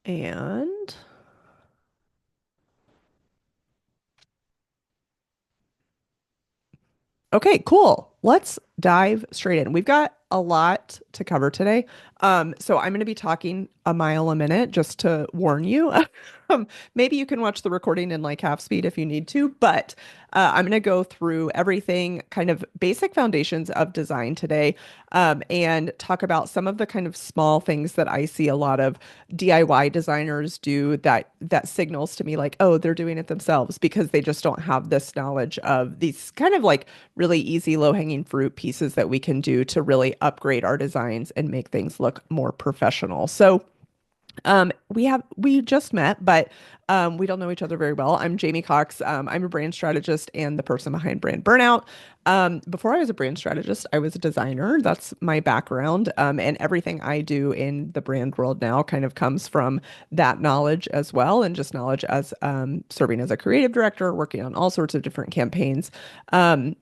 And okay, cool. Let's dive straight in. We've got a lot to cover today. So I'm going to be talking a mile a minute just to warn you. Maybe you can watch the recording in like half speed if you need to, but I'm going to go through everything, kind of basic foundations of design today, and talk about some of the kind of small things that I see a lot of DIY designers do that signals to me like, oh, they're doing it themselves because they just don't have this knowledge of these kind of like really easy, low-hanging fruit pieces that we can do to really upgrade our designs and make things look more professional. So, we just met, but we don't know each other very well. I'm Jamie Cox. I'm a brand strategist and the person behind Brand Burnout. Before I was a brand strategist, I was a designer. That's my background. And everything I do in the brand world now kind of comes from that knowledge as well, and just knowledge as serving as a creative director, working on all sorts of different campaigns. Um,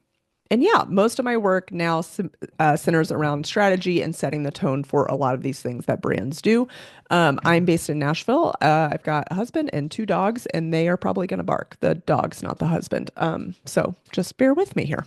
and yeah, most of my work now centers around strategy and setting the tone for a lot of these things that brands do. I'm based in Nashville. I've got a husband and two dogs, and they are probably going to bark. The dog's not the husband. So just bear with me here.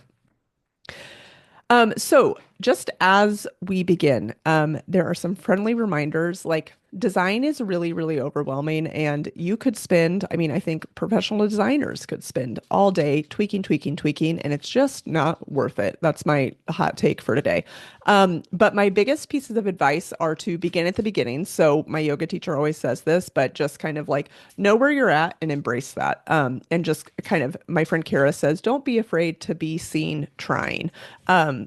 So just as we begin, there are some friendly reminders like design is really, really overwhelming, and you could spend, I mean, I think professional designers could spend all day tweaking, tweaking, tweaking, and it's just not worth it. That's my hot take for today. But my biggest pieces of advice are to begin at the beginning. So my yoga teacher always says this, but just kind of like know where you're at and embrace that. And just kind of, my friend Kara says, don't be afraid to be seen trying.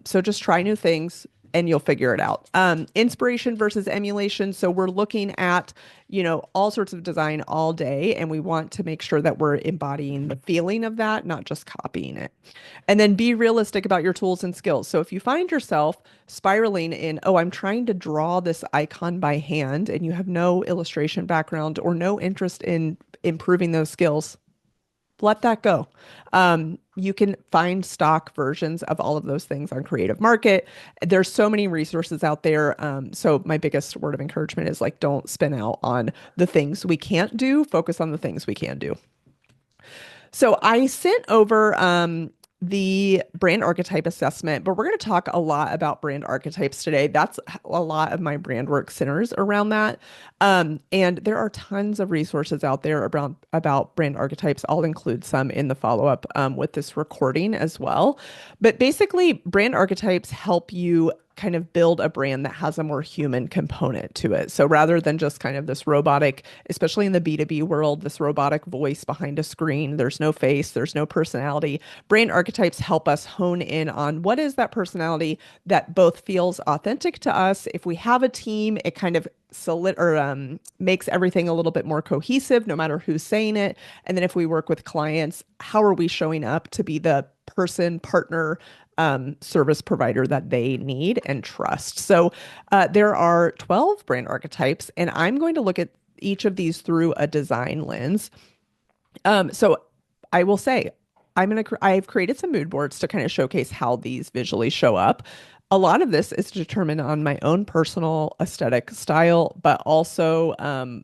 So just try new things and you'll figure it out. Inspiration versus emulation. So we're looking at, all sorts of design all day, and we want to make sure that we're embodying the feeling of that, not just copying it. And then be realistic about your tools and skills. So if you find yourself spiraling in, oh, I'm trying to draw this icon by hand, and you have no illustration background or no interest in improving those skills, let that go. You can find stock versions of all of those things on Creative Market. There's so many resources out there. So my biggest word of encouragement is like, don't spin out on the things we can't do. Focus on the things we can do. So I sent over the brand archetype assessment, but we're going to talk a lot about brand archetypes today. That's a lot of my brand work centers around that. And there are tons of resources out there about brand archetypes. I'll include some in the follow-up with this recording as well. But basically, brand archetypes help you kind of build a brand that has a more human component to it. So rather than just kind of this robotic, especially in the B2B world, this robotic voice behind a screen, there's no face, there's no personality. Brand archetypes help us hone in on what is that personality that both feels authentic to us. If we have a team, it kind of makes everything a little bit more cohesive, no matter who's saying it. And then if we work with clients, how are we showing up to be the person, partner, service provider that they need and trust? So there are 12 brand archetypes, and I'm going to look at each of these through a design lens. So I will say, I've created some mood boards to kind of showcase how these visually show up. A lot of this is determined on my own personal aesthetic style, but also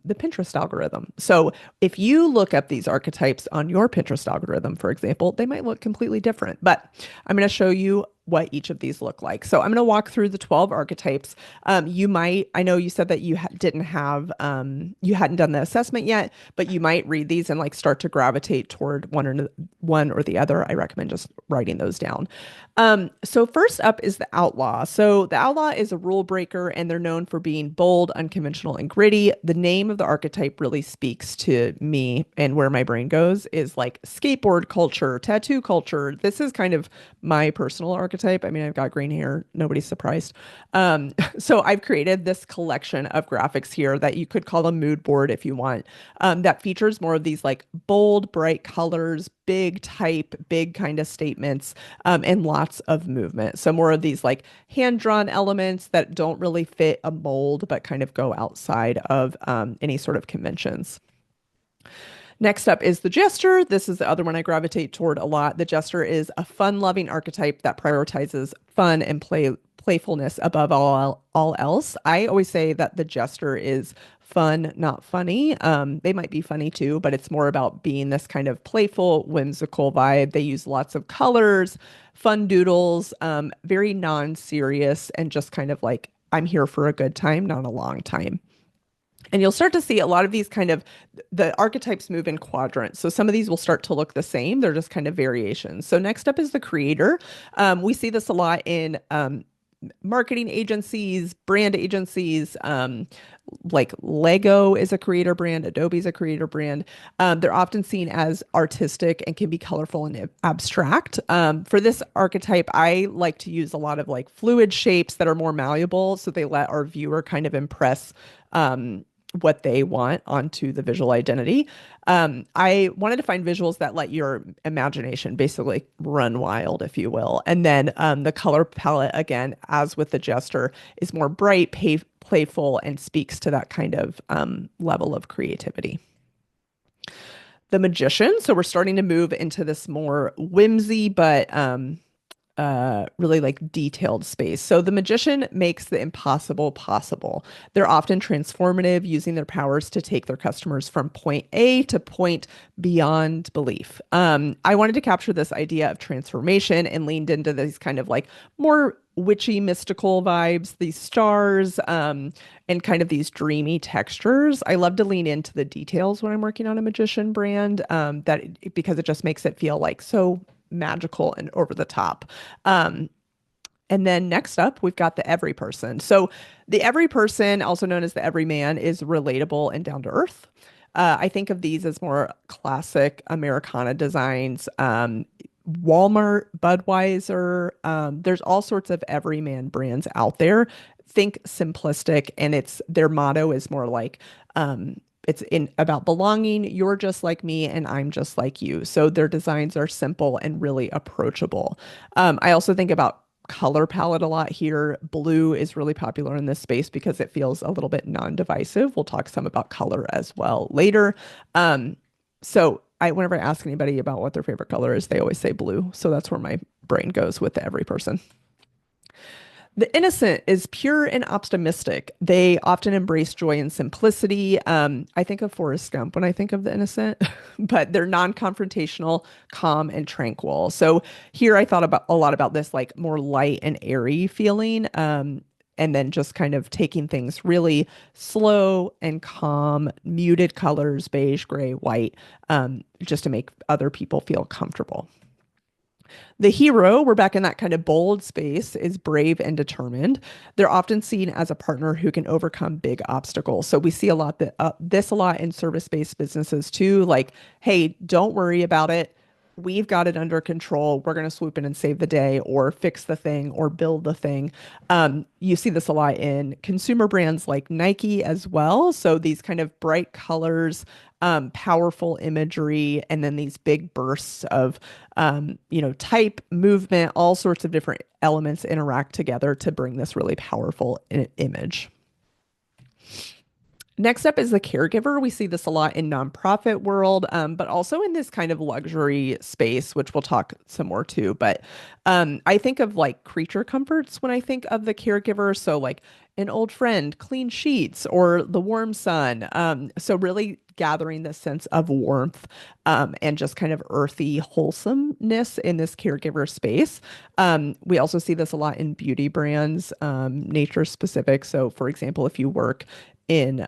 the Pinterest algorithm. So if you look up these archetypes on your Pinterest algorithm, for example, they might look completely different. But I'm going to show you what each of these look like. So I'm going to walk through the 12 archetypes. I know you said that didn't have, you hadn't done the assessment yet, but you might read these and like start to gravitate toward one or the other. I recommend just writing those down. So first up is the outlaw. So the outlaw is a rule breaker, and they're known for being bold, unconventional, and gritty. The name of the archetype really speaks to me, and where my brain goes is like skateboard culture, tattoo culture. This is kind of my personal archetype. I mean, I've got green hair. Nobody's surprised. So I've created this collection of graphics here that you could call a mood board if you want, that features more of these like bold, bright colors, big type, big kind of statements, and lots of movement. So more of these like hand-drawn elements that don't really fit a mold, but kind of go outside of any sort of conventions. Next up is the jester. This is the other one I gravitate toward a lot. The jester is a fun-loving archetype that prioritizes fun and playfulness above all else. I always say that the jester is fun, not funny. They might be funny too, but it's more about being this kind of playful, whimsical vibe. They use lots of colors, fun doodles, very non-serious, and just kind of like, I'm here for a good time, not a long time. And you'll start to see a lot of these kind of the archetypes move in quadrants. So some of these will start to look the same. They're just kind of variations. So next up is the creator. We see this a lot in marketing agencies, brand agencies, like Lego is a creator brand, Adobe is a creator brand. They're often seen as artistic and can be colorful and abstract. For this archetype, I like to use a lot of like fluid shapes that are more malleable, so they let our viewer kind of impress what they want onto the visual identity. I wanted to find visuals that let your imagination basically run wild, if you will. And then the color palette, again, as with the gesture, is more bright, playful, and speaks to that kind of level of creativity. The magician, so we're starting to move into this more whimsy, but really like detailed space. So the magician makes the impossible possible. They're often transformative, using their powers to take their customers from point A to point beyond belief. I wanted to capture this idea of transformation and leaned into these kind of like more witchy, mystical vibes, these stars, and kind of these dreamy textures. I love to lean into the details when I'm working on a magician brand, because it just makes it feel like so magical and over the top. Um, and then next up, we've got the every person. So the every person, also known as the everyman, is relatable and down to earth. I think of these as more classic Americana designs. Walmart, Budweiser, there's all sorts of everyman brands out there. Think simplistic, and it's their motto is more like it's in about belonging. You're just like me, and I'm just like you. So their designs are simple and really approachable. I also think about color palette a lot here. Blue is really popular in this space because it feels a little bit non-divisive. We'll talk some about color as well later. Whenever I ask anybody about what their favorite color is, they always say blue. So that's where my brain goes with the every person. The innocent is pure and optimistic. They often embrace joy and simplicity. I think of Forrest Gump when I think of the innocent, but they're non-confrontational, calm, and tranquil. So here I thought about a lot about this like more light and airy feeling. And then just kind of taking things really slow and calm, muted colors, beige, gray, white, just to make other people feel comfortable. The hero, we're back in that kind of bold space, is brave and determined. They're often seen as a partner who can overcome big obstacles. So we see a lot this a lot in service-based businesses too. Like, hey, don't worry about it. We've got it under control. We're going to swoop in and save the day, or fix the thing, or build the thing. You see this a lot in consumer brands like Nike as well. So these kind of bright colors, powerful imagery, and then these big bursts of, type, movement, all sorts of different elements interact together to bring this really powerful image. Next up is the caregiver. We see this a lot in nonprofit world, but also in this kind of luxury space, which we'll talk some more too. But I think of like creature comforts when I think of the caregiver. So like an old friend, clean sheets, or the warm sun. So really gathering this sense of warmth, and just kind of earthy wholesomeness in this caregiver space. We also see this a lot in beauty brands, nature specific. So for example, if you work in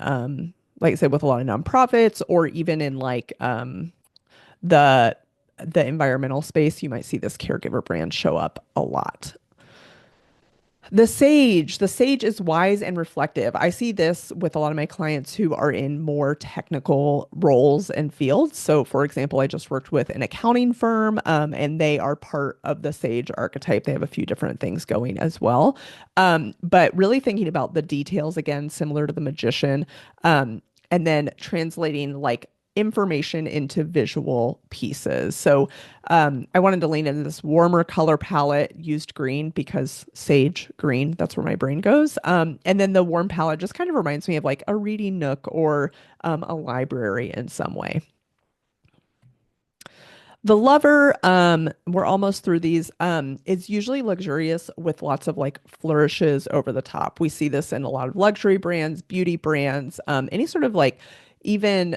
like I said, with a lot of nonprofits, or even in like the the environmental space, you might see this caregiver brand show up a lot. The sage is wise and reflective. I see this with a lot of my clients who are in more technical roles and fields. So, for example, I just worked with an accounting firm, and they are part of the sage archetype. They have a few different things going as well. But really thinking about the details again, similar to the magician, and then translating like information into visual pieces. So I wanted to lean into this warmer color palette, used green because sage green, that's where my brain goes. And then the warm palette just kind of reminds me of like a reading nook, or a library in some way. The lover, we're almost through these. Is usually luxurious with lots of like flourishes over the top. We see this in a lot of luxury brands, beauty brands, any sort of like even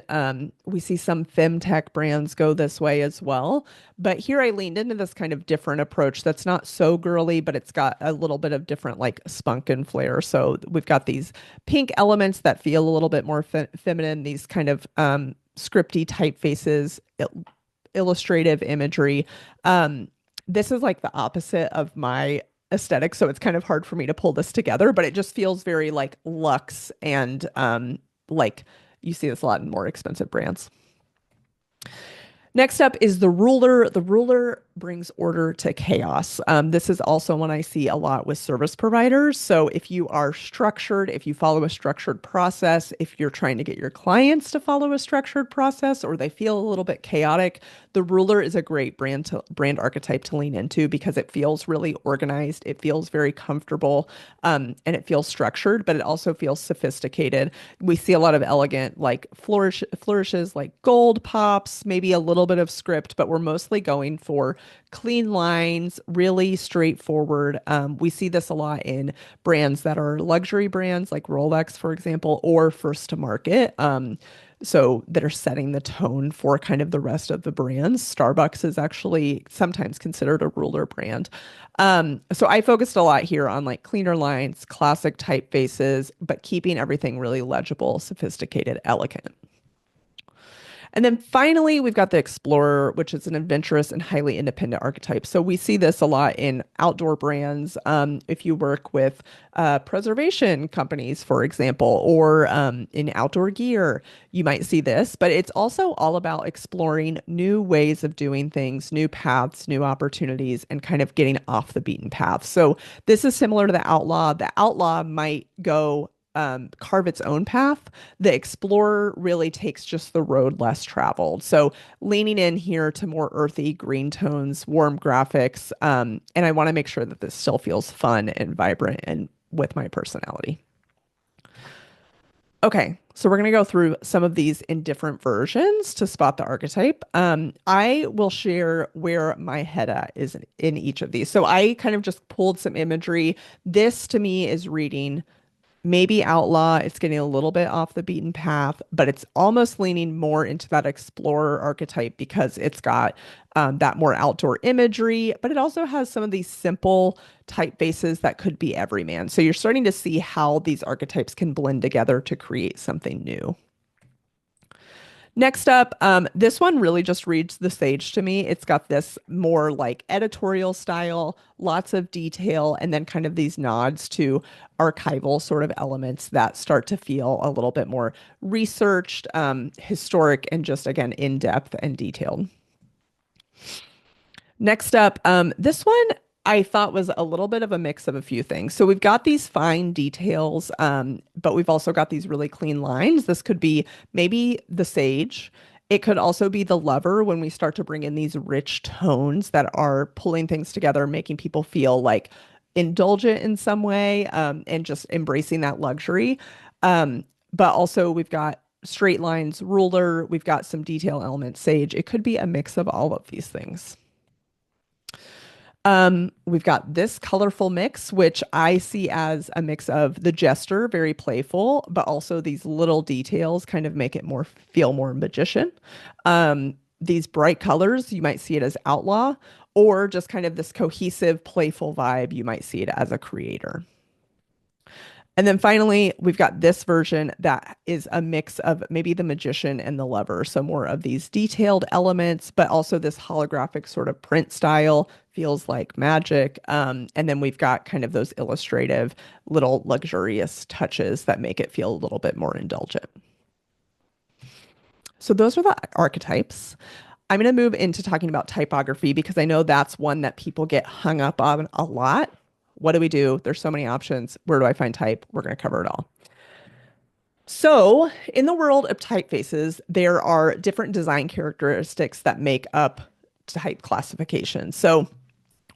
we see some femtech brands go this way as well. But here I leaned into this kind of different approach that's not so girly, but it's got a little bit of different like spunk and flair. So we've got these pink elements that feel a little bit more feminine, these kind of scripty typefaces, illustrative imagery. Um, this is like the opposite of my aesthetic, so it's kind of hard for me to pull this together, but it just feels very like luxe and like you see this a lot in more expensive brands. Next up is the ruler. The ruler brings order to chaos. This is also one I see a lot with service providers. So if you are structured, if you follow a structured process, if you're trying to get your clients to follow a structured process or they feel a little bit chaotic, the ruler is a great brand archetype to lean into because it feels really organized. It feels very comfortable, and it feels structured, but it also feels sophisticated. We see a lot of elegant like flourishes like gold pops, maybe a little bit of script, but we're mostly going for clean lines, really straightforward. We see this a lot in brands that are luxury brands like Rolex, for example, or first to market. So that are setting the tone for kind of the rest of the brands. Starbucks is actually sometimes considered a ruler brand. So I focused a lot here on like cleaner lines, classic typefaces, but keeping everything really legible, sophisticated, elegant. And then finally, we've got the explorer, which is an adventurous and highly independent archetype. So we see this a lot in outdoor brands. If you work with preservation companies, for example, or in outdoor gear, you might see this. But it's also all about exploring new ways of doing things, new paths, new opportunities, and kind of getting off the beaten path. So this is similar to the outlaw. The outlaw might go carve its own path. The explorer really takes just the road less traveled. So leaning in here to more earthy green tones, warm graphics, and I want to make sure that this still feels fun and vibrant and with my personality. Okay, so we're going to go through some of these in different versions to spot the archetype. I will share where my head at is in each of these. So I kind of just pulled some imagery. This to me is reading maybe outlaw. It's getting a little bit off the beaten path, but it's almost leaning more into that explorer archetype because it's got that more outdoor imagery, but it also has some of these simple typefaces that could be everyman. So you're starting to see how these archetypes can blend together to create something new. Next up, this one really just reads the sage to me. It's got this more like editorial style, lots of detail, and then kind of these nods to archival sort of elements that start to feel a little bit more researched, historic, and just again in depth and detailed. Next up, this one I thought was a little bit of a mix of a few things. So we've got these fine details, but we've also got these really clean lines. This could be maybe the sage. It could also be the lover when we start to bring in these rich tones that are pulling things together, making people feel like indulgent in some way, and just embracing that luxury. But also we've got straight lines, ruler, we've got some detail elements, sage. It could be a mix of all of these things. We've got this colorful mix, which I see as a mix of the jester, very playful, but also these little details kind of make it more feel more magician. These bright colors, you might see it as outlaw, or just kind of this cohesive, playful vibe, you might see it as a creator. And then finally, we've got this version that is a mix of maybe the magician and the lover. So more of these detailed elements, but also this holographic sort of print style feels like magic. And then we've got kind of those illustrative little luxurious touches that make it feel a little bit more indulgent. So those are the archetypes. I'm going to move into talking about typography because I know that's one that people get hung up on a lot. What do we do? There's so many options. Where do I find type? We're going to cover it all. So, in the world of typefaces, there are different design characteristics that make up type classification. So,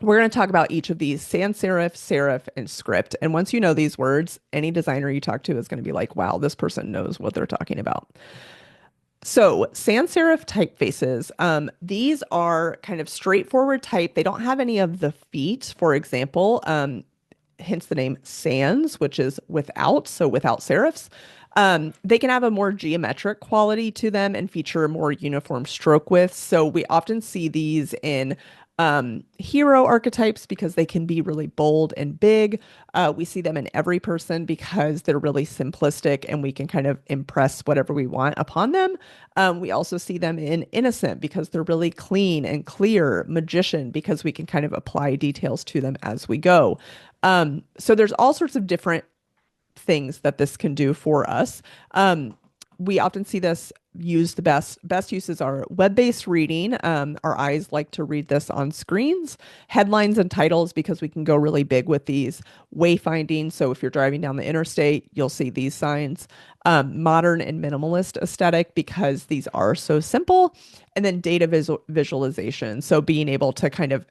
we're going to talk about each of these: sans serif, serif, and script. And once you know these words, any designer you talk to is going to be like, wow, this person knows what they're talking about. So sans serif typefaces, these are kind of straightforward type. They don't have any of the feet, for example. Hence the name sans, which is without, so without serifs. They can have a more geometric quality to them and feature a more uniform stroke width. So we often see these in hero archetypes because they can be really bold and big. We see them in every person because they're really simplistic and we can kind of impress whatever we want upon them. We also see them in innocent because they're really clean and clear. Magician because we can kind of apply details to them as we go. So there's all sorts of different things that this can do for us. We often see this used the best uses are web-based reading. Our eyes like to read this on screens, headlines and titles because we can go really big with these. Wayfinding, so if you're driving down the interstate, you'll see these signs. Modern and minimalist aesthetic because these are so simple. And then data visualization, so being able to kind of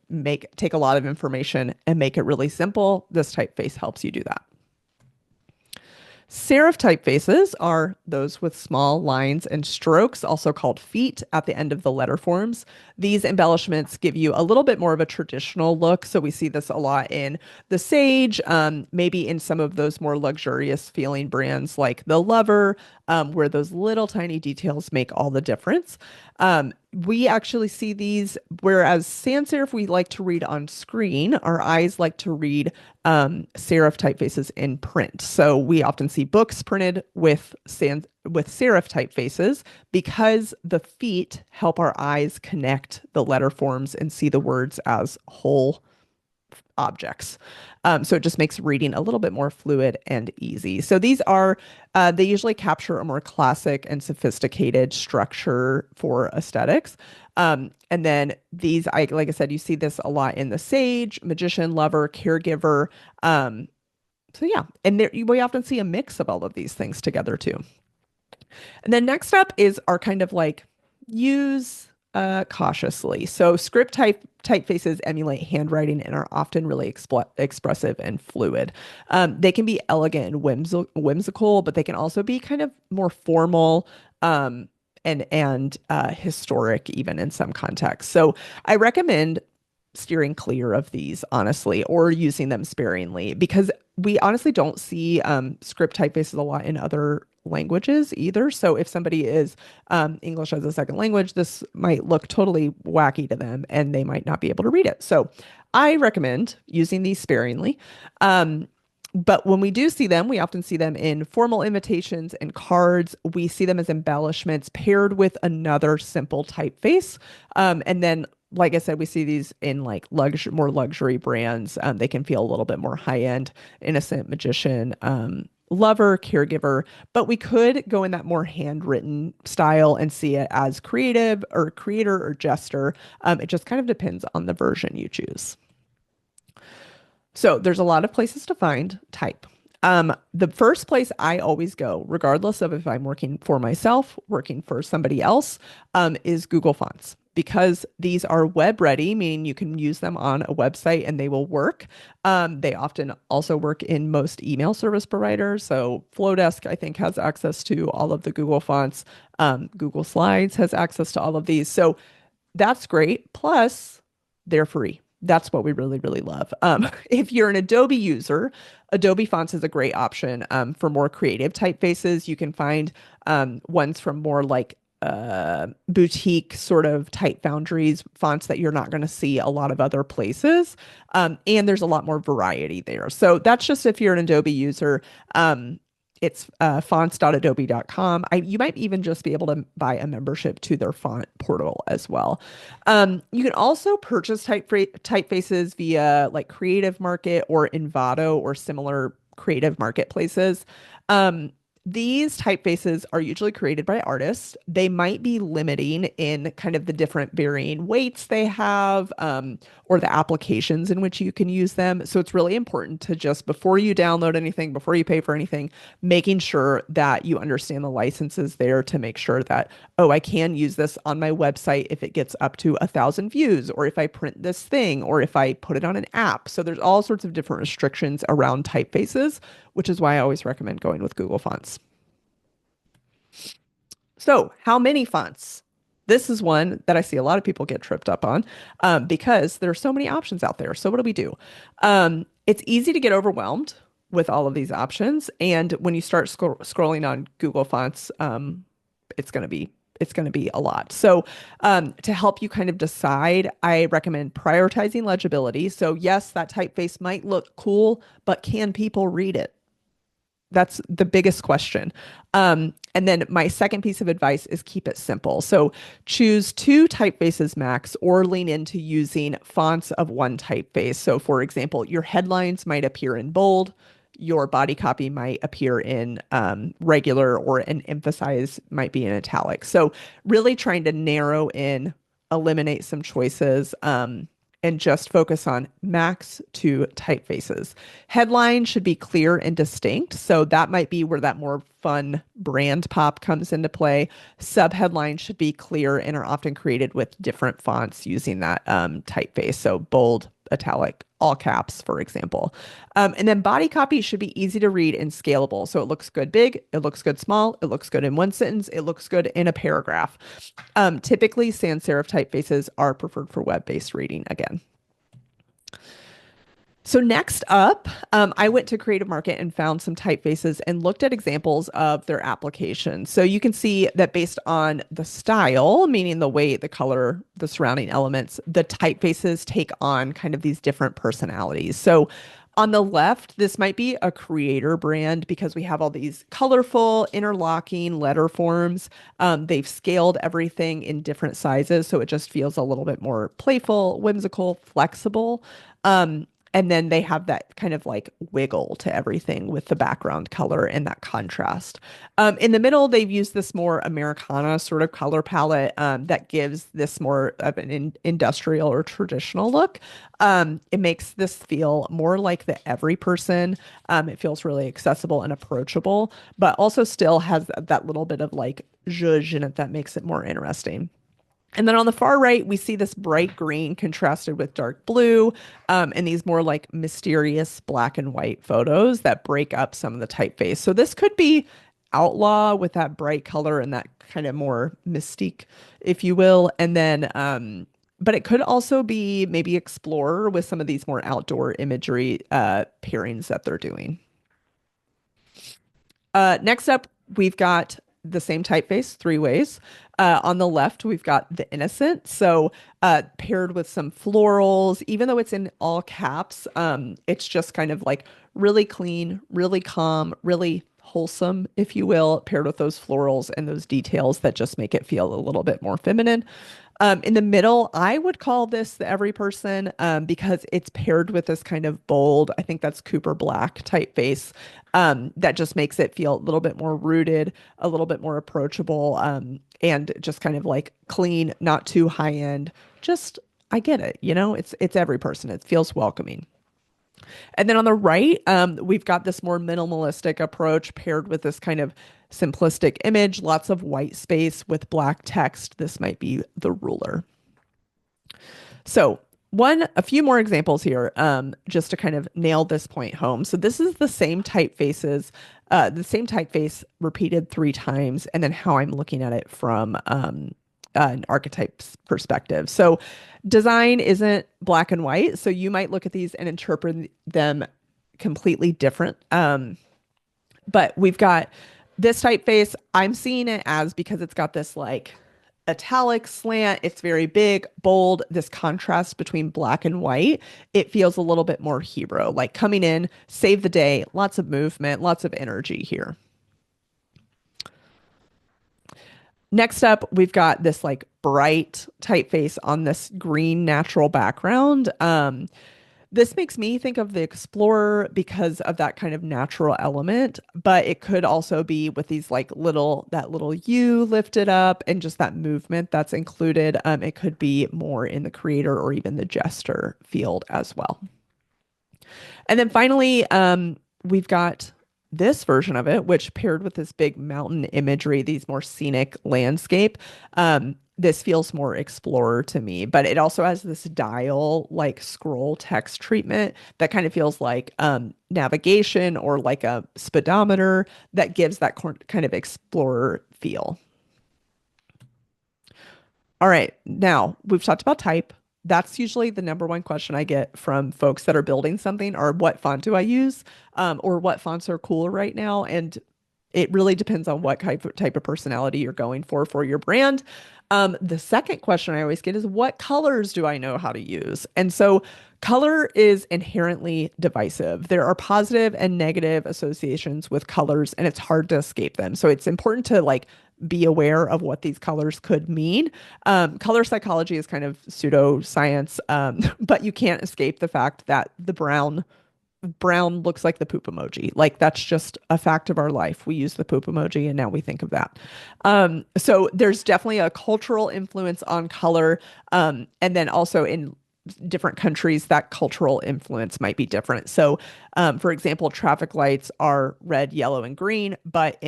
take a lot of information and make it really simple. This typeface helps you do that. Serif typefaces are those with small lines and strokes, also called feet, at the end of the letter forms. These embellishments give you a little bit more of a traditional look. So we see this a lot in the Sage, maybe in some of those more luxurious feeling brands like the Lover, where those little tiny details make all the difference. We actually see these, whereas sans serif we like to read on screen, our eyes like to read serif typefaces in print. So we often see books printed with serif typefaces because the feet help our eyes connect the letter forms and see the words as whole objects. So it just makes reading a little bit more fluid and easy. So these are, they usually capture a more classic and sophisticated structure for aesthetics. And then these, like I said, you see this a lot in the Sage, Magician, Lover, Caregiver. So yeah, and we often see a mix of all of these things together too. And then next up is our kind of like use cautiously. So script typefaces emulate handwriting and are often really expressive and fluid. They can be elegant and whimsical, but they can also be kind of more formal and historic even in some contexts. So I recommend steering clear of these, honestly, or using them sparingly because we honestly don't see script typefaces a lot in other languages either. So if somebody is English as a second language, this might look totally wacky to them and they might not be able to read it. So I recommend using these sparingly. But when we do see them, we often see them in formal invitations and cards. We see them as embellishments paired with another simple typeface. And then, like I said, we see these in like more luxury brands. They can feel a little bit more high end, innocent magician, Lover, Caregiver, but we could go in that more handwritten style and see it as creative or creator or jester. It just kind of depends on the version you choose. So there's a lot of places to find type. The first place I always go, regardless of if I'm working for myself, working for somebody else, is Google Fonts because these are web ready, meaning you can use them on a website and they will work. They often also work in most email service providers. So Flowdesk, I think, has access to all of the Google fonts. Google Slides has access to all of these. So that's great. Plus, they're free. That's what we really, really love. If you're an Adobe user, Adobe Fonts is a great option for more creative typefaces. You can find ones from more like boutique sort of type foundries, fonts that you're not going to see a lot of other places. And there's a lot more variety there. So that's just if you're an Adobe user. It's fonts.adobe.com. You might even just be able to buy a membership to their font portal as well. You can also purchase typefaces via like Creative Market or Envato or similar creative marketplaces. These typefaces are usually created by artists. They might be limiting in kind of the different varying weights they have, or the applications in which you can use them. So it's really important to just, before you download anything, before you pay for anything, making sure that you understand the licenses there to make sure that, oh, I can use this on my website if it gets up to 1,000 views, or if I print this thing, or if I put it on an app. So there's all sorts of different restrictions around typefaces, which is why I always recommend going with Google Fonts. So, how many fonts? This is one that I see a lot of people get tripped up on because there are so many options out there. So, what do we do? It's easy to get overwhelmed with all of these options, and when you start scrolling on Google Fonts, it's going to be it's going to be a lot. So, to help you kind of decide, I recommend prioritizing legibility. So, yes, that typeface might look cool, but can people read it? That's the biggest question. And then my second piece of advice is keep it simple. So choose two typefaces max or lean into using fonts of one typeface. So, for example, your headlines might appear in bold, your body copy might appear in regular, or an emphasize might be in italic. So, really trying to narrow in, eliminate some choices. And just focus on max two typefaces. Headline should be clear and distinct. So that might be where that more fun brand pop comes into play. Subheadlines should be clear and are often created with different fonts using that typeface. So bold, italic, all caps, for example. And then body copy should be easy to read and scalable. So it looks good big, it looks good small, it looks good in one sentence, it looks good in a paragraph. Typically, sans serif typefaces are preferred for web-based reading again. So next up, I went to Creative Market and found some typefaces and looked at examples of their applications. So you can see that based on the style, meaning the weight, the color, the surrounding elements, the typefaces take on kind of these different personalities. So on the left, this might be a creator brand because we have all these colorful interlocking letter forms. They've scaled everything in different sizes, so it just feels a little bit more playful, whimsical, flexible. And then they have that kind of like wiggle to everything with the background color and that contrast. In the middle, they've used this more Americana sort of color palette that gives this more of an industrial or traditional look. It makes this feel more like the every person. It feels really accessible and approachable, but also still has that little bit of like zhuzh in it that makes it more interesting. And then on the far right, we see this bright green contrasted with dark blue, and these more like mysterious black and white photos that break up some of the typeface. So this could be outlaw with that bright color and that kind of more mystique, if you will. And then, but it could also be maybe explorer with some of these more outdoor imagery pairings that they're doing. Next up, we've got the same typeface three ways. On the left, we've got the innocent. So paired with some florals, even though it's in all caps, it's just kind of like really clean, really calm, really wholesome, if you will, paired with those florals and those details that just make it feel a little bit more feminine. In the middle, I would call this the every person because it's paired with this kind of bold, I think that's Cooper Black typeface that just makes it feel a little bit more rooted, a little bit more approachable, and just kind of like clean, not too high end. Just, I get it, it's every person. It feels welcoming. And then on the right, we've got this more minimalistic approach paired with this kind of simplistic image, lots of white space with black text. This might be the ruler. So a few more examples here, just to kind of nail this point home. So this is the same typeface repeated three times, and then how I'm looking at it from an archetype's perspective. So design isn't black and white. So you might look at these and interpret them completely different. But we've got this typeface. I'm seeing it as because it's got this like italic slant. It's very big, bold, this contrast between black and white. It feels a little bit more hero, like coming in, save the day, lots of movement, lots of energy here. Next up, we've got this like bright typeface on this green natural background. This makes me think of the Explorer because of that kind of natural element, but it could also be with these like that little U lifted up and just that movement that's included. It could be more in the creator or even the gesture field as well. And then finally, we've got this version of it, which paired with this big mountain imagery, these more scenic landscape. This feels more explorer to me, but it also has this dial like scroll text treatment that kind of feels like navigation or like a speedometer that gives that kind of explorer feel. All right. Now we've talked about type. That's usually the number one question I get from folks that are building something, or what font do I use? Or what fonts are cool right now? And it really depends on what type of personality you're going for your brand. The second question I always get is, what colors do I know how to use? And so color is inherently divisive. There are positive and negative associations with colors, and it's hard to escape them. So it's important to like be aware of what these colors could mean. Color psychology is kind of pseudoscience, but you can't escape the fact that the brown looks like the poop emoji. Like that's just a fact of our life. We use the poop emoji and now we think of that. So there's definitely a cultural influence on color. And then also in different countries, that cultural influence might be different. So, for example, traffic lights are red, yellow, and green, but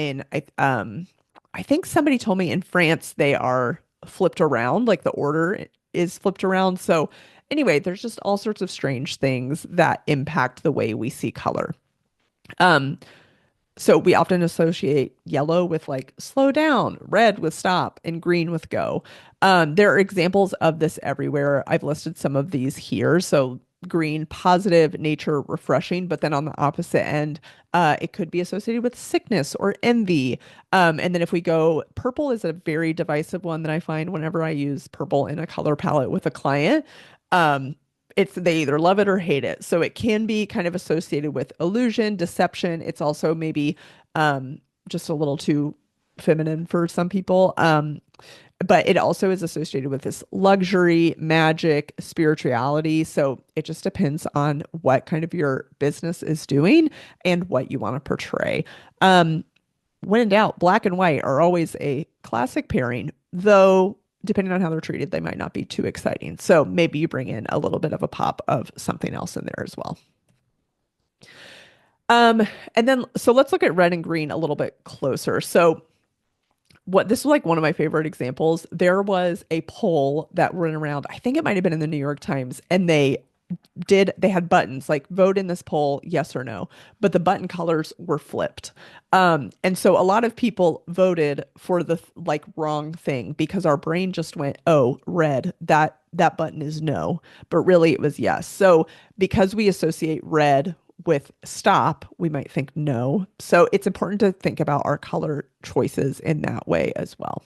I think somebody told me in France they are flipped around, like the order is flipped around. So anyway, there's just all sorts of strange things that impact the way we see color. Um, so we often associate yellow with like slow down, red with stop, and green with go. There are examples of this everywhere. I've listed some of these here. So green, positive, nature, refreshing, but then on the opposite end, it could be associated with sickness or envy. And then if we go, purple is a very divisive one that I find whenever I use purple in a color palette with a client. Um, it's they either love it or hate it. So it can be kind of associated with illusion, deception. It's also maybe um, just a little too feminine for some people. But it also is associated with this luxury, magic, spirituality. So it just depends on what kind of your business is doing and what you want to portray. Um, when in doubt, black and white are always a classic pairing, though depending on how they're treated, they might not be too exciting. So maybe you bring in a little bit of a pop of something else in there as well. Um, and then so let's look at red and green a little bit closer. So what this was like one of my favorite examples. There was a poll that went around, I think it might have been in the New York Times, and they had buttons like vote in this poll, yes or no, but the button colors were flipped. And so a lot of people voted for the like wrong thing because our brain just went, oh, red, that button is no, but really it was yes. So because we associate red with stop, we might think no. So it's important to think about our color choices in that way as well.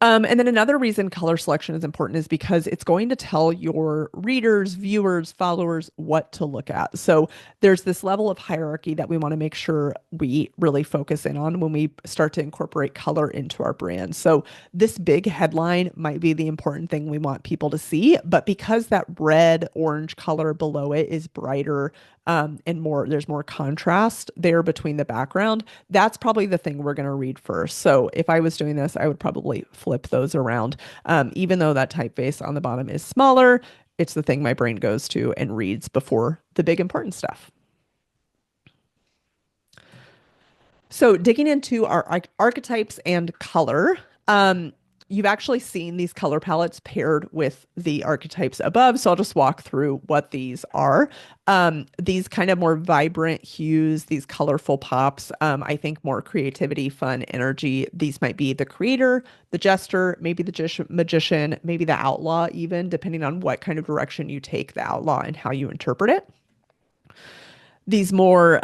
And then another reason color selection is important is because it's going to tell your readers, viewers, followers what to look at. So there's this level of hierarchy that we want to make sure we really focus in on when we start to incorporate color into our brand. So this big headline might be the important thing we want people to see, but because that red, orange color below it is brighter, and there's more contrast there between the background, that's probably the thing we're going to read first. So if I was doing this, I would probably flip those around. Even though that typeface on the bottom is smaller, it's the thing my brain goes to and reads before the big important stuff. So digging into our archetypes and color, you've actually seen these color palettes paired with the archetypes above. So I'll just walk through what these are. These kind of more vibrant hues, these colorful pops, I think more creativity, fun, energy. These might be the creator, the jester, maybe the magician, maybe the outlaw, even depending on what kind of direction you take the outlaw and how you interpret it. These more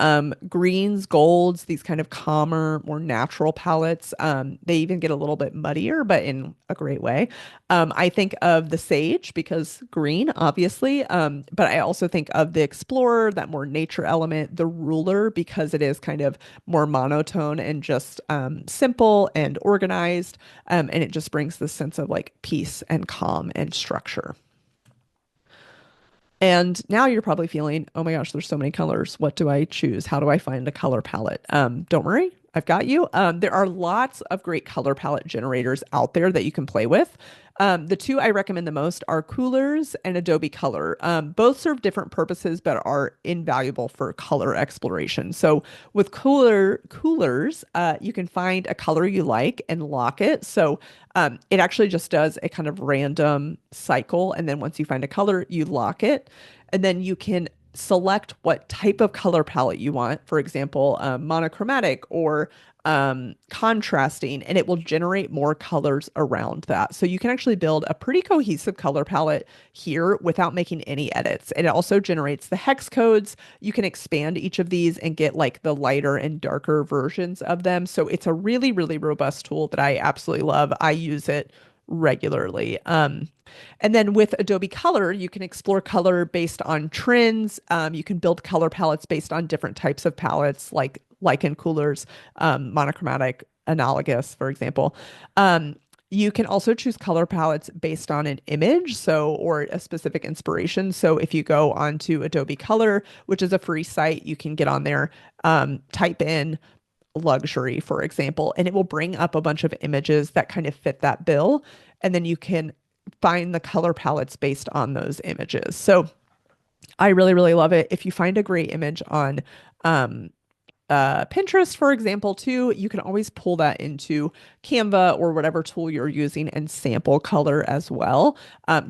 greens, golds, these kind of calmer, more natural palettes. They even get a little bit muddier, but in a great way. I think of the sage because green, obviously, but I also think of the explorer, that more nature element, the ruler, because it is kind of more monotone and just simple and organized. And it just brings this sense of like peace and calm and structure. And now you're probably feeling, oh my gosh, there's so many colors. What do I choose? How do I find a color palette? Don't worry, I've got you. There are lots of great color palette generators out there that you can play with. The two I recommend the most are Coolers and Adobe Color. Both serve different purposes, but are invaluable for color exploration. So with Coolers, you can find a color you like and lock it. So it actually just does a kind of random cycle, and then once you find a color, you lock it, and then you can select what type of color palette you want, for example, monochromatic or contrasting, and it will generate more colors around that. So you can actually build a pretty cohesive color palette here without making any edits. And it also generates the hex codes. You can expand each of these and get like the lighter and darker versions of them. So it's a really, really robust tool that I absolutely love. I use it regularly. And then with Adobe Color, you can explore color based on trends. You can build color palettes based on different types of palettes, like lichen coolers, monochromatic, analogous, for example. Um, you can also choose color palettes based on an image, so or a specific inspiration. So if you go onto Adobe Color, which is a free site, you can get on there, type in luxury, for example, and it will bring up a bunch of images that kind of fit that bill. And then you can find the color palettes based on those images. So I really, really love it. If you find a great image on um, Pinterest, for example, too, you can always pull that into Canva or whatever tool you're using and sample color as well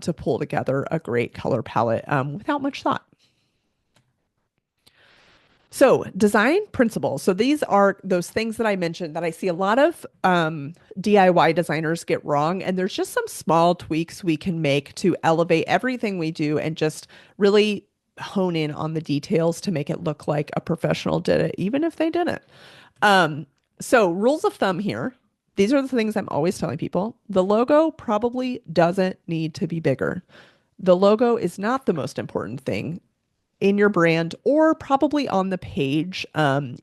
to pull together a great color palette without much thought. So, design principles. So, these are those things that I mentioned that I see a lot of DIY designers get wrong. And there's just some small tweaks we can make to elevate everything we do and just really hone in on the details to make it look like a professional did it, even if they didn't. Um, so, rules of thumb here. These are the things I'm always telling people. The logo probably doesn't need to be bigger. The logo is not the most important thing in your brand or probably on the page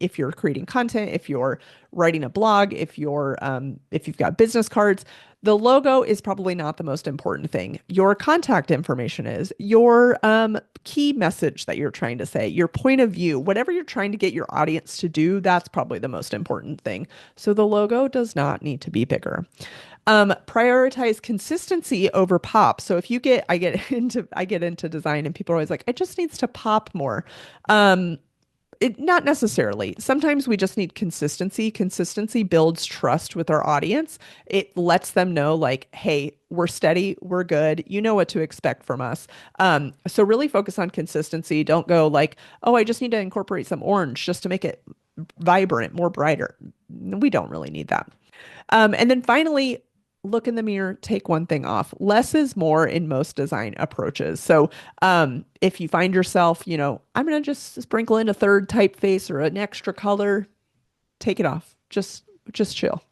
if you're creating content, if you're writing a blog, if you've got business cards. The logo is probably not the most important thing. Your contact information is your key message that you're trying to say, your point of view, whatever you're trying to get your audience to do, that's probably the most important thing. So the logo does not need to be bigger. Prioritize consistency over pop. So if you get, I get into design and people are always like, it just needs to pop more. Um, not necessarily. Sometimes we just need consistency. Consistency builds trust with our audience. It lets them know, like, hey, we're steady, we're good. You know what to expect from us. So really focus on consistency. Don't go like, oh, I just need to incorporate some orange just to make it vibrant, more brighter. We don't really need that. And then finally, look in the mirror, take one thing off. Less is more in most design approaches. So if you find yourself, I'm going to just sprinkle in a third typeface or an extra color, take it off. Just chill.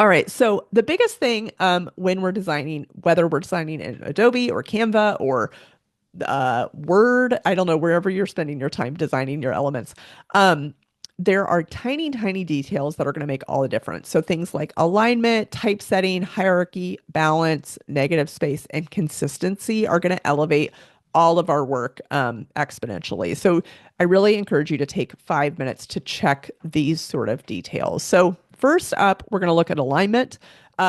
All right. So the biggest thing when we're designing, whether we're designing in Adobe or Canva or Word, I don't know, wherever you're spending your time designing your elements, there are tiny, tiny details that are going to make all the difference. So things like alignment, typesetting, hierarchy, balance, negative space, and consistency are going to elevate all of our work exponentially. So I really encourage you to take 5 minutes to check these sort of details. So first up, we're going to look at alignment.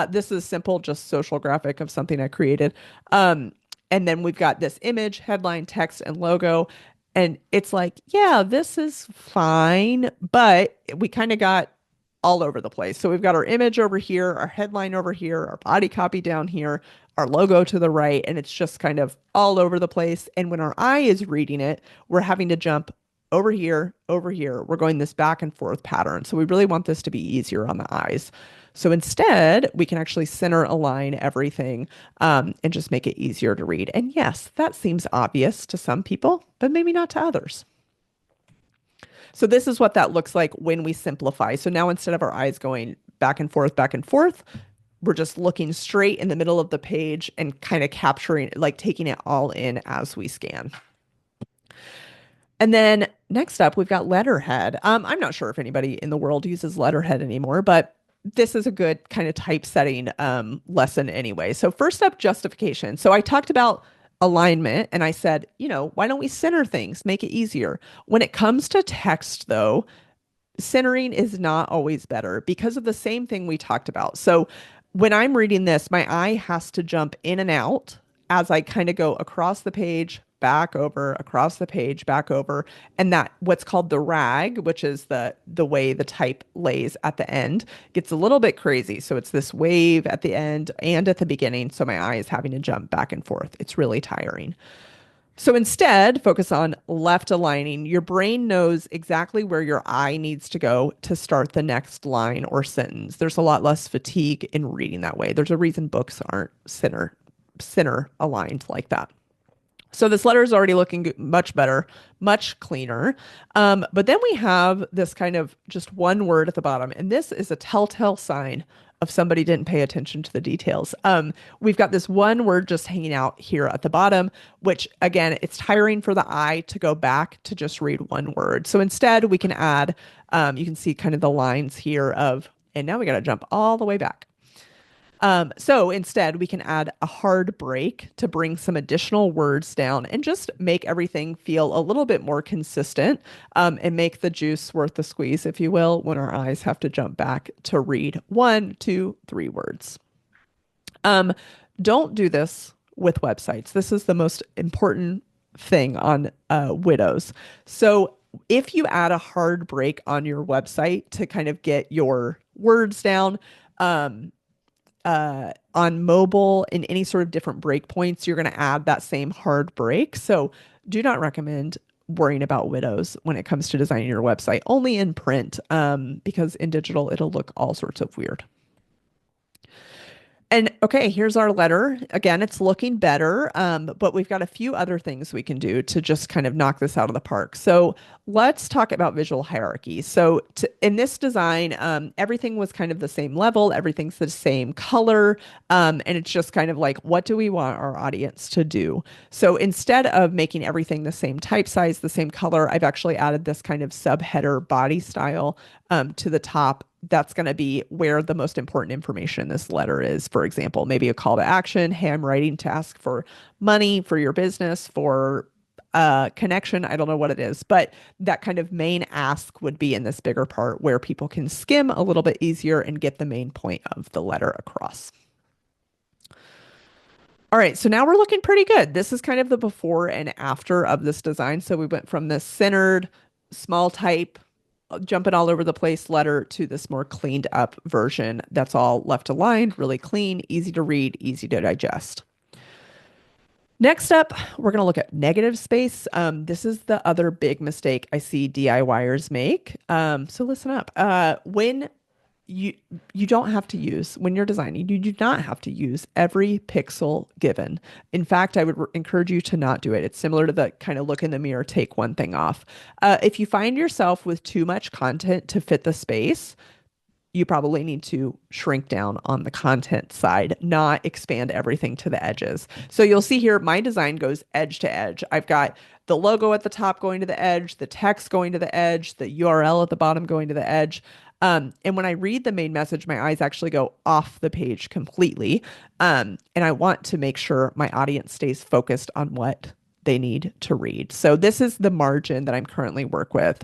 This is simple, just social graphic of something I created. And then we've got this image, headline, text, and logo. And it's like, yeah, this is fine, but we kind of got all over the place. So we've got our image over here, our headline over here, our body copy down here, our logo to the right, and it's just kind of all over the place. And when our eye is reading it, we're having to jump over here, over here. We're going this back and forth pattern. So we really want this to be easier on the eyes. So instead, we can actually center align everything and just make it easier to read. And yes, that seems obvious to some people, but maybe not to others. So this is what that looks like when we simplify. So now instead of our eyes going back and forth, we're just looking straight in the middle of the page and kind of capturing, like taking it all in as we scan. And then next up, we've got letterhead. I'm not sure if anybody in the world uses letterhead anymore, but this is a good kind of typesetting lesson anyway. So first up, justification. So I talked about alignment and I said, why don't we center things, make it easier? When it comes to text, though, centering is not always better because of the same thing we talked about. So when I'm reading this, my eye has to jump in and out as I kind of go across the page, back over, across the page, back over, and that what's called the rag, which is the way the type lays at the end, gets a little bit crazy. So it's this wave at the end and at the beginning. So my eye is having to jump back and forth. It's really tiring. So instead, focus on left aligning. Your brain knows exactly where your eye needs to go to start the next line or sentence. There's a lot less fatigue in reading that way. There's a reason books aren't center aligned like that. So this letter is already looking much better, much cleaner. But then we have this kind of just one word at the bottom, and this is a telltale sign of somebody didn't pay attention to the details. We've got this one word just hanging out here at the bottom, which again, it's tiring for the eye to go back to just read one word. So instead, we can add, you can see kind of the lines here of, and now we got to jump all the way back. So instead, we can add a hard break to bring some additional words down and just make everything feel a little bit more consistent, and make the juice worth the squeeze, if you will, when our eyes have to jump back to read one, two, three words. Don't do this with websites. This is the most important thing on widows. So if you add a hard break on your website to kind of get your words down, on mobile in any sort of different breakpoints, you're going to add that same hard break. So do not recommend worrying about widows when it comes to designing your website, only in print, because in digital, it'll look all sorts of weird. And okay, here's our letter. Again, it's looking better, but we've got a few other things we can do to just kind of knock this out of the park. So let's talk about visual hierarchy. So in this design, everything was kind of the same level, everything's the same color, and it's just kind of like, what do we want our audience to do? So instead of making everything the same type size, the same color, I've actually added this kind of subheader body style to the top. That's going to be where the most important information in this letter is. For example, maybe a call to action. Hey, I'm writing to ask for money for your business, for connection. I don't know what it is, but that kind of main ask would be in this bigger part where people can skim a little bit easier and get the main point of the letter across. All right, so now we're looking pretty good. This is kind of the before and after of this design. So we went from this centered, small type, jumping all over the place letter to this more cleaned up version that's all left aligned, really clean, easy to read, easy to digest. Next up, we're going to look at negative space. This is the other big mistake I see DIYers make. So listen up. When you don't have to use when you're designing, you do not have to use every pixel given. In fact, I would encourage you to not do it. It's similar to the kind of look in the mirror, take one thing off. If you find yourself with too much content to fit the space, you probably need to shrink down on the content side, not expand everything to the edges. So you'll see here, my design goes edge to edge. I've got the logo at the top going to the edge, the text going to the edge, the URL at the bottom going to the edge. And when I read the main message, my eyes actually go off the page completely. And I want to make sure my audience stays focused on what they need to read. So this is the margin that I'm currently work with.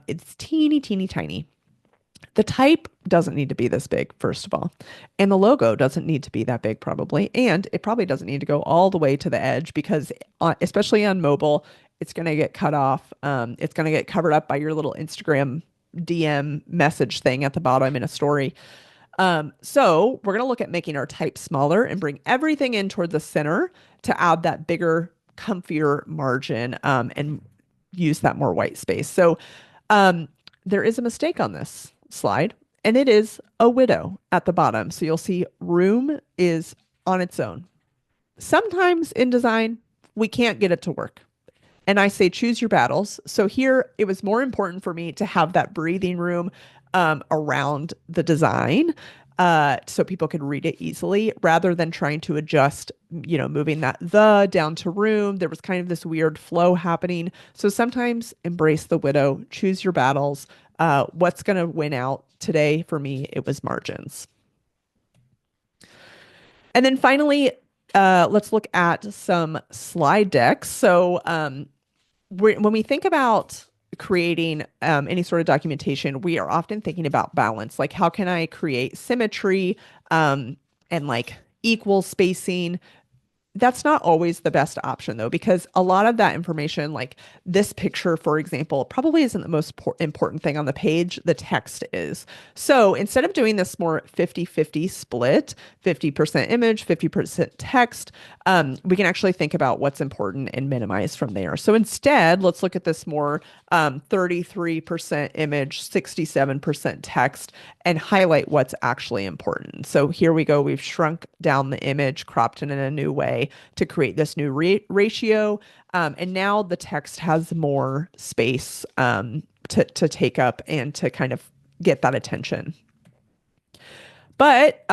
It's teeny, teeny, tiny. The type doesn't need to be this big, first of all. And the logo doesn't need to be that big, probably. And it probably doesn't need to go all the way to the edge because, especially on mobile, it's going to get cut off. It's going to get covered up by your little Instagram DM message thing at the bottom in a story. So we're going to look at making our type smaller and bring everything in toward the center to add that bigger, comfier margin, and use that more white space. So there is a mistake on this slide, and it is a widow at the bottom. So you'll see room is on its own. Sometimes in design, we can't get it to work. And I say, choose your battles. So here, it was more important for me to have that breathing room around the design, so people could read it easily rather than trying to adjust, moving that the down to room. There was kind of this weird flow happening. So sometimes embrace the widow, choose your battles. What's going to win out today for me? It was margins. And then finally, let's look at some slide decks. So when we think about creating any sort of documentation, we are often thinking about balance. Like, how can I create symmetry and like equal spacing, That's not always the best option though, because a lot of that information, like this picture, for example, probably isn't the most important thing on the page. The text is. So instead of doing this more 50-50 split, 50% image, 50% text, we can actually think about what's important and minimize from there. So instead, let's look at this more 33% image, 67% text, and highlight what's actually important. So here we go. We've shrunk down the image, cropped it in a new way to create this new ratio. And now the text has more space to take up and to kind of get that attention. But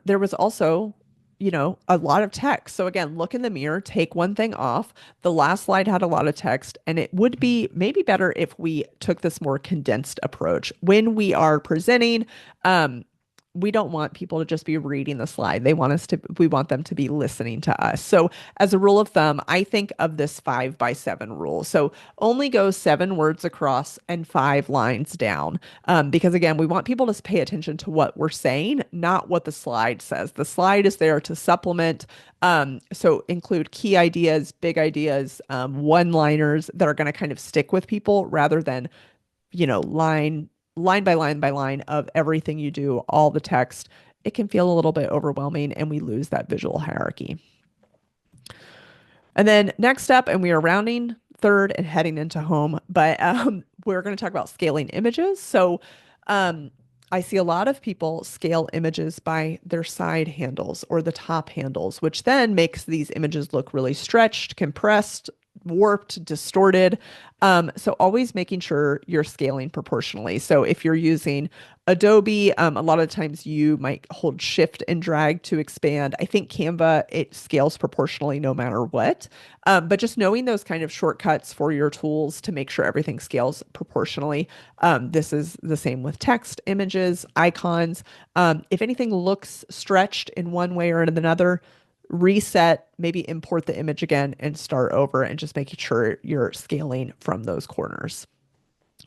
there was also, a lot of text. So again, look in the mirror, take one thing off. The last slide had a lot of text, and it would be maybe better if we took this more condensed approach. When we are presenting, we don't want people to just be reading the slide. We want them to be listening to us. So as a rule of thumb, I think of this 5 by 7 rule. So only go 7 words across and 5 lines down. Because again, we want people to pay attention to what we're saying, not what the slide says. The slide is there to supplement. So include key ideas, big ideas, one-liners that are going to kind of stick with people rather than, line by line by line of everything you do, all the text. It can feel a little bit overwhelming and we lose that visual hierarchy. And then next up, and we are rounding third and heading into home, but we're going to talk about scaling images. So um, I see a lot of people scale images by their side handles or the top handles, which then makes these images look really stretched, compressed, warped, distorted. So always making sure you're scaling proportionally. So if you're using Adobe, a lot of times you might hold shift and drag to expand. I think Canva, it scales proportionally no matter what. But just knowing those kind of shortcuts for your tools to make sure everything scales proportionally. This is the same with text, images, icons. If anything looks stretched in one way or another, reset, maybe import the image again and start over and just making sure you're scaling from those corners.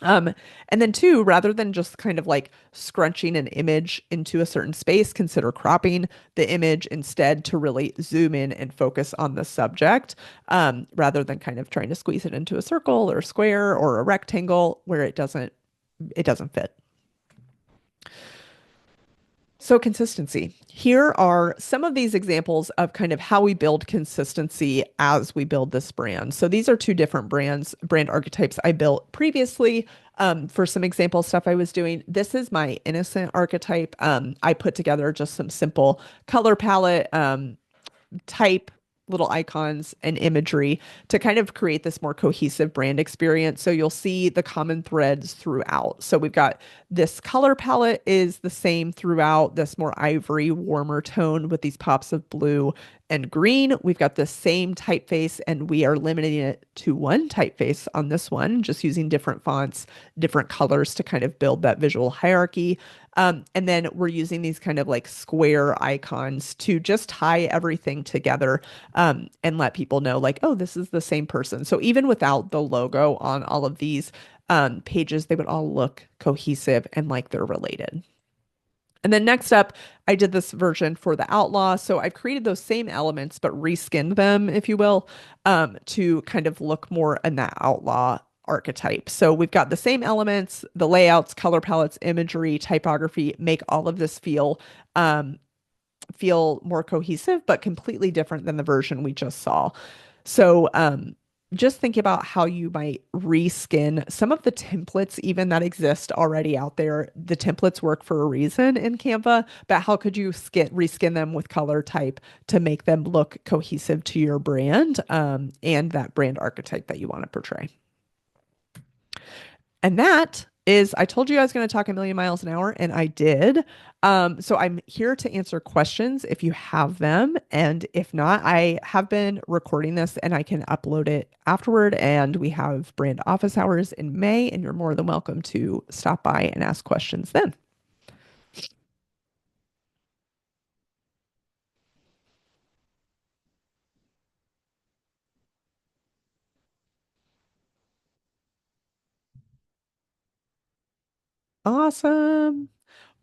And then two, rather than just kind of like scrunching an image into a certain space, consider cropping the image instead to really zoom in and focus on the subject, rather than kind of trying to squeeze it into a circle or a square or a rectangle where it doesn't fit. So, consistency. Here are some of these examples of kind of how we build consistency as we build this brand. So, these are two different brand archetypes I built previously. For some example stuff I was doing, this is my innocent archetype. I put together just some simple color palette, type, little icons and imagery to kind of create this more cohesive brand experience. So you'll see the common threads throughout. So we've got this color palette is the same throughout, this more ivory, warmer tone with these pops of blue and green. We've got the same typeface and we are limiting it to one typeface on this one, just using different fonts, different colors to kind of build that visual hierarchy. And then we're using these kind of like square icons to just tie everything together, and let people know like, oh, this is the same person. So even without the logo on all of these pages, they would all look cohesive and like they're related. And then next up, I did this version for the Outlaw. So I've created those same elements, but reskinned them, if you will, to kind of look more in that Outlaw archetype. So we've got the same elements, the layouts, color palettes, imagery, typography, make all of this feel more cohesive, but completely different than the version we just saw. So just think about how you might reskin some of the templates even that exist already out there. The templates work for a reason in Canva, but how could you reskin them with color type to make them look cohesive to your brand, and that brand archetype that you want to portray? And that is, I told you I was going to talk a million miles an hour, and I did. So I'm here to answer questions if you have them. And if not, I have been recording this and I can upload it afterward. And we have brand office hours in May, and you're more than welcome to stop by and ask questions then. Awesome.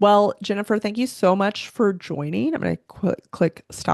Well, Jennifer, thank you so much for joining. I'm going to click stop